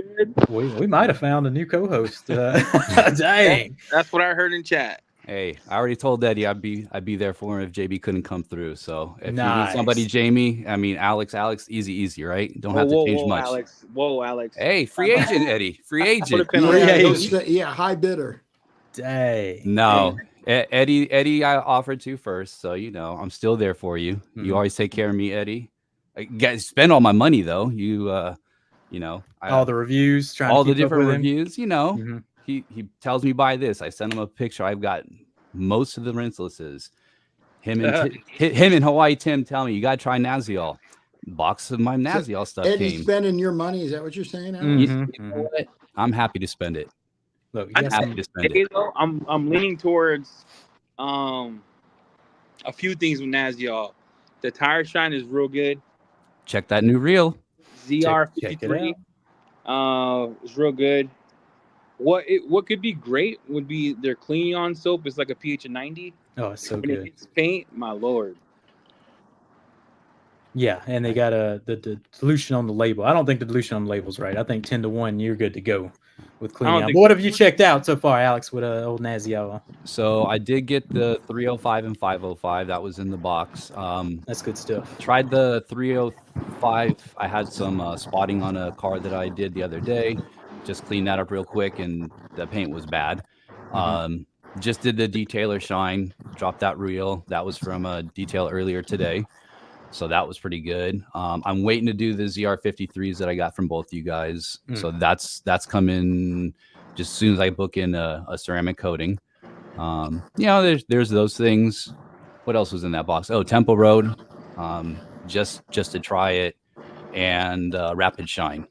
We might have found a new co-host. Dang, that's what I heard in chat. Hey, I already told Eddie I'd be there for him if JB couldn't come through. So if you need somebody, Jamie, I mean Alex, easy, right? Don't have to change much. Alex. Hey, free agent, Eddie, free agent. Yeah, high bidder. Dang. No, Eddie, I offered to first, so I'm still there for you. Mm-hmm. You always take care of me, Eddie. I spend all my money though. All the reviews, all the different reviews. Mm-hmm. He tells me buy this. I send him a picture. I've got most of the rinselesses. Him and Hawaii Tim tell me you got to try Naziol. Box of my Naziol stuff. Eddie's spending your money. Is that what you're saying? You know what? I'm happy to spend it. Look, I'm happy to spend it. I'm leaning towards a few things with Naziol. The tire shine is real good. Check that new reel. ZR53 is real good. What could be great would be their cleaning on soap. It's like a pH of 90. Oh, it's so when good. It hits paint, my lord. Yeah, and they got the dilution on the label. I don't think the dilution on the label's right. I think 10-1, you're good to go with cleaning out. What have you checked out so far, Alex, with old Naziol? So I did get the 305 and 505. That was in the box. That's good stuff. Tried the 305. I had some spotting on a car that I did the other day. Just cleaned that up real quick, and the paint was bad. Just did the detailer shine. Dropped that reel. That was from a detail earlier today. So that was pretty good. I'm waiting to do the ZR53s that I got from both you guys. So that's coming just as soon as I book in a ceramic coating. There's those things. What else was in that box? Oh, Temple Road, just to try it, and Rapid Shine.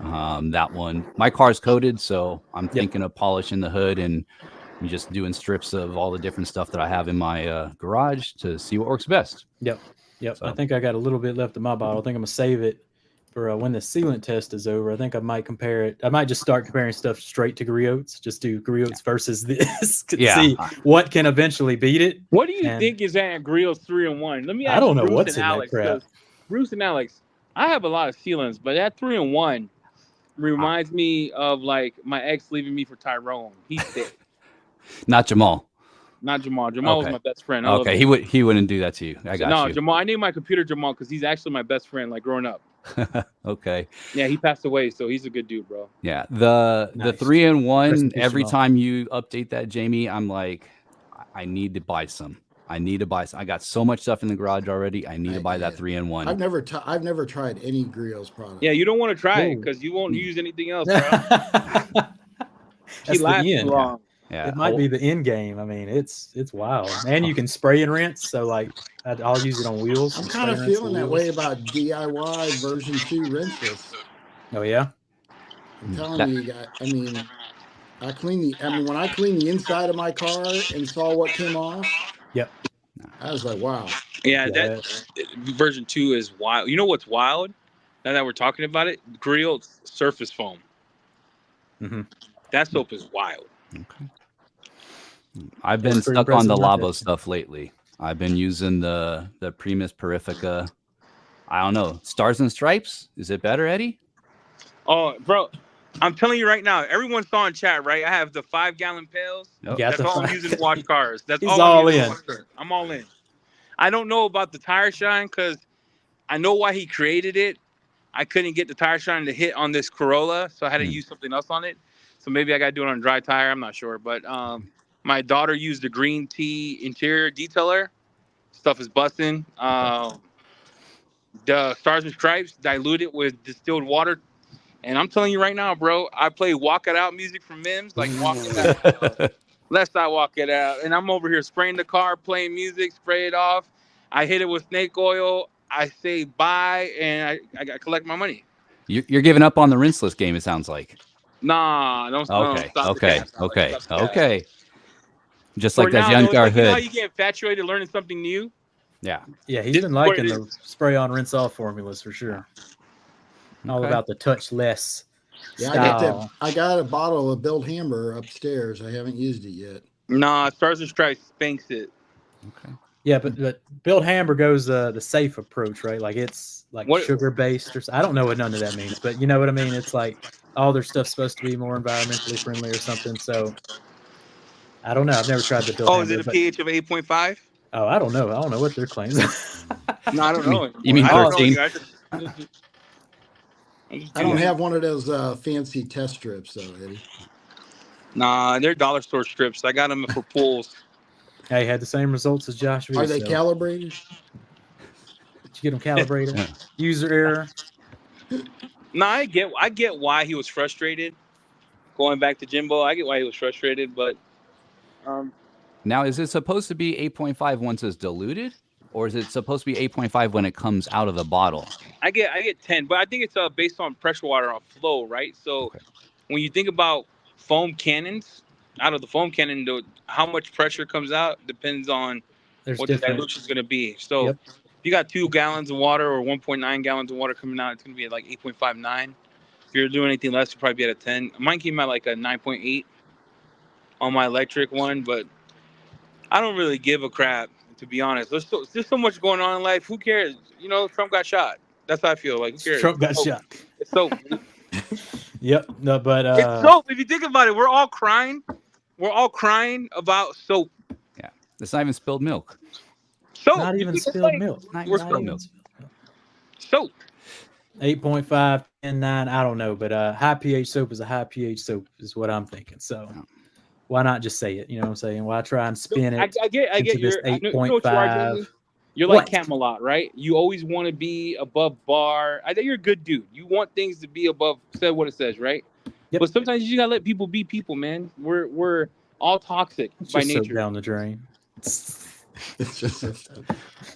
That one. My car's coated, so I'm thinking of polishing the hood and just doing strips of all the different stuff that I have in my garage to see what works best. Yep. So. I think I got a little bit left in my bottle. I think I'm gonna save it for when the sealant test is over. I think I might compare it. I might just start comparing stuff straight to griots. Just do griots versus this to see what can eventually beat it. What do you think is at griots 3-in-1? Let me ask I don't know Bruce what's and in Alex, that crap. Bruce and Alex, I have a lot of sealants, but that 3-in-1 reminds me of like my ex leaving me for Tyrone. He's dead. Not Jamal. Not Jamal. Jamal was my best friend. Okay, he wouldn't do that to you. I got you. Jamal. I named my computer Jamal because he's actually my best friend, like growing up. Okay. Yeah, he passed away, so he's a good dude, bro. Yeah, the 3-in-1. Every time you update that, Jamie, I'm like, I need to buy some. I got so much stuff in the garage already. I need to buy that 3-in-1. I've never tried any Griot's product. Yeah, you don't want to try it because you won't use anything else, bro. He lasts too long. Yeah, it might be the end game. I mean, it's wild, and you can spray and rinse. So like, I'll use it on wheels. I'm kind of feeling that way about DIY version 2 rinseless. Oh yeah, I'm telling you guys. I mean, when I cleaned the inside of my car and saw what came off. Yep. I was like, wow. Yeah, that version 2 is wild. You know what's wild? Now that we're talking about it, Griot's surface foam. That soap is wild. Okay. I've been stuck on the Labo stuff lately. I've been using the Primus Purifica. I don't know. Stars and Stripes? Is it better, Eddie? Oh, bro. I'm telling you right now, everyone saw in chat, right? I have the 5-gallon pails. Nope. That's all I'm using to wash cars. That's He's all in. I'm all in. I don't know about the tire shine because I know why he created it. I couldn't get the tire shine to hit on this Corolla, so I had to use something else on it. So maybe I got to do it on a dry tire. I'm not sure. But my daughter used the green tea interior detailer. Stuff is busting. The Stars and Stripes diluted with distilled water. And I'm telling you right now, bro, I play Walk It Out music from Mims. Like, walk it out. Let's not walk it out. And I'm over here spraying the car, playing music, spray it off. I hit it with snake oil. I say bye, and I collect my money. You're giving up on the rinseless game, it sounds like. Nah, don't. Okay. Just like that young car hood. You know how you get infatuated learning something new? Yeah, he's been liking the spray on, rinse off formulas for sure. All about the touchless. Yeah, I got a bottle of Build Hammer upstairs. I haven't used it yet. Nah, Stars and Stripes spanks it. Okay. Yeah, but Build Hammer goes the safe approach, right? Like it's like sugar based or I don't know what none of that means, but you know what I mean. It's like all their stuff's supposed to be more environmentally friendly or something. So I don't know. I've never tried the Build Hammer. Is it a pH of 8.5? Oh, I don't know. I don't know what their claims are. No, I don't know. You mean 13? I don't have one of those fancy test strips though, Eddie. Nah, they're dollar store strips. I got them for pools. Hey, had the same results as Josh V. Are they calibrated? Did you get them calibrated? User error? No, I get why he was frustrated. Going back to Jimbo, I get why he was frustrated, but now is it supposed to be 8.5 once it's diluted, or is it supposed to be 8.5 when it comes out of the bottle? I get 10, but I think it's based on pressure water on flow, right? So when you think about foam cannons, out of the foam cannon, how much pressure comes out depends on what the dilution is going to be. So if you got 2 gallons of water or 1.9 gallons of water coming out, it's going to be at like 8.59. If you're doing anything less, you'll probably be at a 10. Mine came out like a 9.8 on my electric one, but I don't really give a crap, to be honest. There's so much going on in life. Who cares? You know, Trump got shot. That's how I feel. Like, who cares? Trump got shot. It's so. Yep. No, but it's soap. If you think about it, we're all crying. We're all crying about soap. Yeah, it's not even spilled milk. Soap. Not even spilled milk. Not even spilled milk. Soap. 8.5, 10, 9, I don't know, but high pH soap is a high pH soap is what I'm thinking. So why not just say it? You know what I'm saying? Why try and spin it? I get your 8.5. You're like Camelot, right? You always want to be above bar. I think you're a good dude. You want things to be above, said what it says, right? Yep. But sometimes you gotta let people be people, man. We're all toxic by nature. Soap down the drain. It's just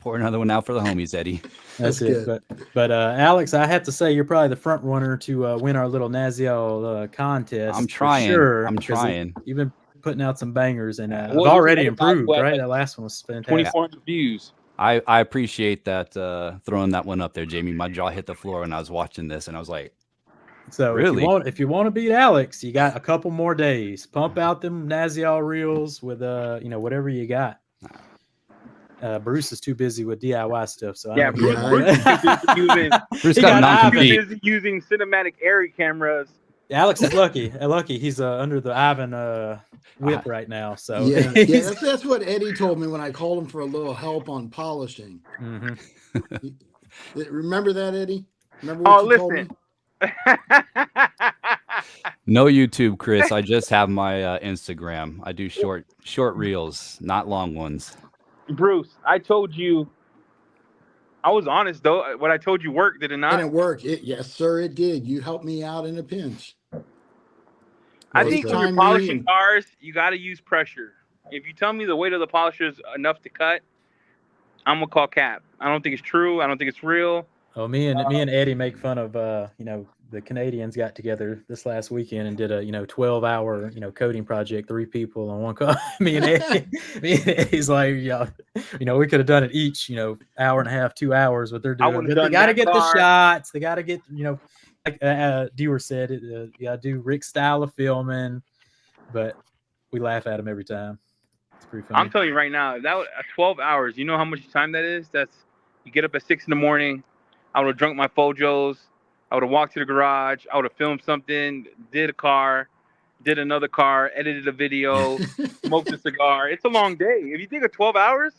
pour another one out for the homies, Eddie. That's it. Good. But Alex, I have to say you're probably the front runner to win our little Naziel contest. I'm trying. Sure, I'm trying. You've been putting out some bangers and have already improved, right? That last one was fantastic. 2,400 views. I appreciate that throwing that one up there, Jamie. My jaw hit the floor when I was watching this, and I was like, so really? If you want to beat Alex, you got a couple more days. Pump out them Naziel reels with whatever you got. Bruce is too busy with DIY stuff, so yeah, Bruce got busy using cinematic Airy cameras. Alex is lucky. He's under the Ivan whip right now. So that's what Eddie told me when I called him for a little help on polishing. Mm-hmm. Remember that, Eddie? Remember what you told me? No YouTube, Chris. I just have my Instagram. I do short reels, not long ones. Bruce, I told you. I was honest though. What I told you worked, did it not? And it worked. Yes, sir, it did. You helped me out in a pinch. I think when you're polishing cars, you got to use pressure. If you tell me the weight of the polisher is enough to cut, I'm gonna call cap. I don't think it's true. I don't think it's real. Oh, me and Eddie make fun of the Canadians got together this last weekend and did a 12-hour coding project, 3 people on one car. me and Eddie's like, we could have done it each hour and a half, 2 hours, what they're doing. But they got to get the shots. They got to get like Dewar said, you got to do Rick's style of filming. But we laugh at him every time. It's pretty funny. I'm telling you right now, that was 12 hours. You know how much time that is? You get up at 6 a.m. I would have drunk my Fojos. I would have walked to the garage. I would have filmed something, did a car, did another car, edited a video, smoked a cigar. It's a long day. If you think of 12 hours,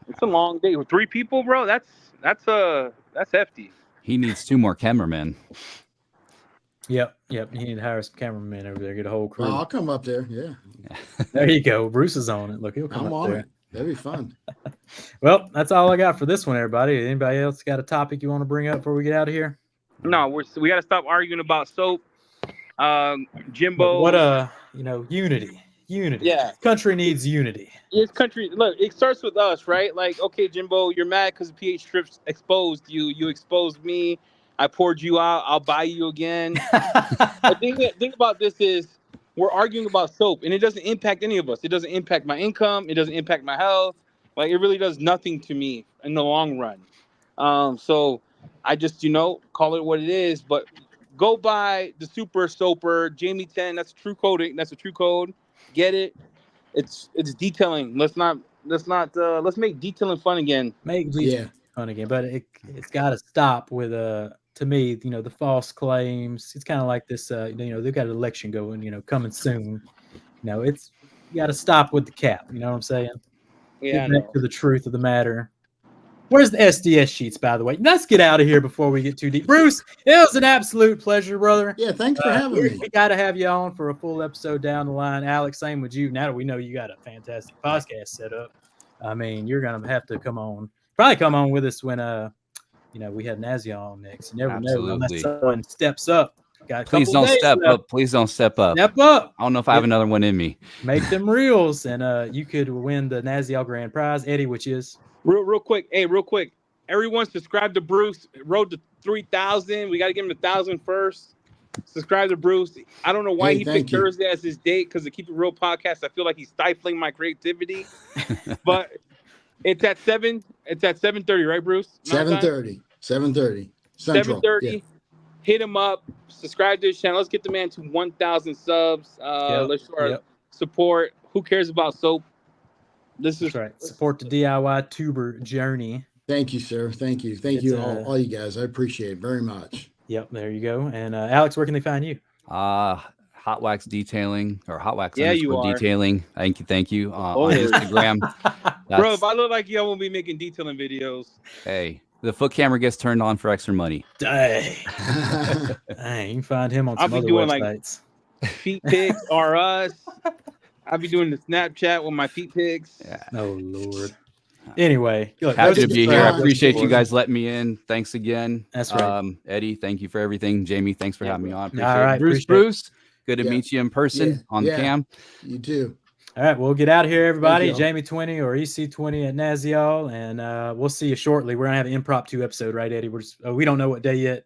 it's a long day. With 3 people, bro, that's hefty. He needs 2 more cameramen. Yep. You need to hire some cameramen over there, get a whole crew. I'll come up there. Yeah. There you go. Bruce is on it. Look, he'll come up there. That'd be fun. Well, that's all I got for this one, everybody. Anybody else got a topic you want to bring up before we get out of here? No, we got to stop arguing about soap. Jimbo. What unity. Yeah. Country needs unity. It's country. Look, it starts with us, right? Like, okay, Jimbo, you're mad because the pH strips exposed you. You exposed me. I poured you out. I'll buy you again. The thing about this is we're arguing about soap, and it doesn't impact any of us. It doesn't impact my income. It doesn't impact my health. Like, it really does nothing to me in the long run. So I just, call it what it is. But go buy the Super Soaper Jamie 10. That's a true coding. That's a true code. Get it. It's detailing. Let's not let's make detailing fun again. Make detailing fun again, but it's got to stop with to me, the false claims. It's kind of like this, they've got an election going, coming soon. It's you got to stop with the cap. You know what I'm saying? Yeah, get back to the truth of the matter. Where's the SDS sheets, by the way? Let's get out of here before we get too deep. Bruce, it was an absolute pleasure, brother. Yeah, thanks for having me. We got to have you on for a full episode down the line. Alex, same with you. Now that we know you got a fantastic podcast set up, I mean, you're going to have to probably come on with us when, we have Nazia on next. You never know unless someone steps up. Please don't step up. Please don't step up. Step up. I don't know if I have another one in me. Make them reels, and you could win the Nazial Grand Prize, Eddie, which is real quick. Hey, real quick. Everyone subscribe to Bruce. Road to 3,000. We got to give him 1,000 first. Subscribe to Bruce. I don't know why he picked Thursday as his date because to keep it real podcast, I feel like he's stifling my creativity. But it's at 7. It's at 7:30, right, Bruce? 7:30. 7:30. Central. 7:30. Yeah. Hit him up. Subscribe to his channel. Let's get the man to 1,000 subs. Let's show our support. Who cares about soap? That's right. Support the DIY tuber journey. Thank you, sir. Thank you. Thank you all you guys. I appreciate it very much. Yep, there you go. And Alex, where can they find you? Hot Wax Detailing or Hot Wax Detailing. Thank you. On Instagram. Bro, if I look like you, I won't be making detailing videos. Hey, the foot camera gets turned on for extra money. Dang. Dang, you can find him on some other websites. Like feet pics are us. I'll be doing the Snapchat with my feet pics. Yeah. Oh, Lord. Anyway, happy to be here. I appreciate you guys letting me in. Thanks again. That's right. Eddie, thank you for everything. Jamie, thanks for having me on. Appreciate all right, it. Bruce, good to meet you in person on the cam. You too. All right, we'll get out of here, everybody. Jamie 20 or EC 20 at Nazial, and we'll see you shortly. We're gonna have an impromptu episode, right, Eddie? We don't know what day yet.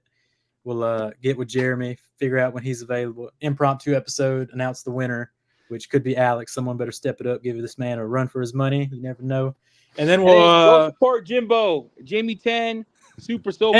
We'll get with Jeremy, figure out when he's available. Impromptu episode, announce the winner, which could be Alex. Someone better step it up, give this man a run for his money. You never know. And then we'll go support Jimbo, Jamie 10, Super Soaper.